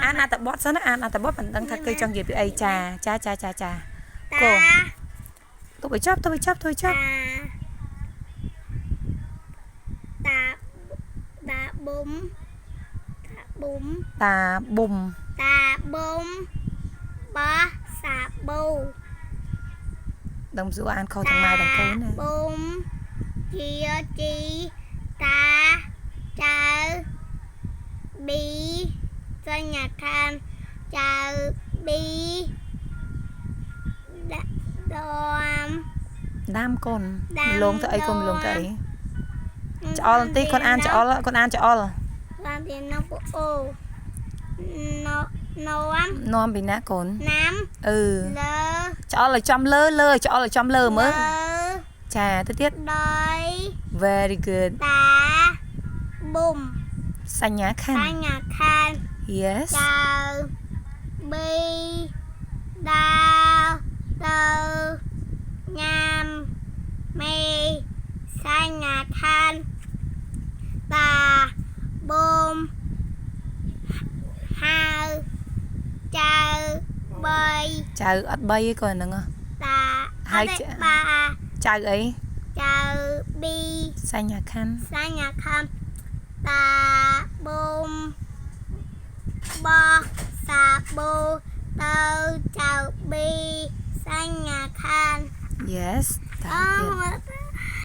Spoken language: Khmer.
អានតែបត់សិនណាអានតែបត់មិនដឹងថាគេចង់និយាយពីអីចាកូទៅបញ្ចប់តាបុំបោះសាប៊ូដឹងសួរអានខុសទាំងម៉ែទាំងកូនណាបុំជាជីតាចៅប៊ីសញ្ញាខានចៅប៊ីដាមកូនលងទៅអីកូនលងទៅអីច្អល់បន្តិចគាត់អានច្អល់បានទីណពអូនាំពីណាកូនណាំលើច្អល់ឲ្យចំលើច្អល់ឲ្យចំលើមើលចាទៅទៀតដោយ very good តាបុំសញ្ញាខាន yes ចៅប៊ីដាទៅញ៉ាំមេសញ្ញាខានតាបុំហៅចៅ3ចៅអត់3ទេគាត់ហ្នឹងតាហើយចៅអីចៅប៊ីសញ្ញាខានតាបុំបោះសាប៊ូទៅចៅប៊ីសញ្ញាខាន yes តា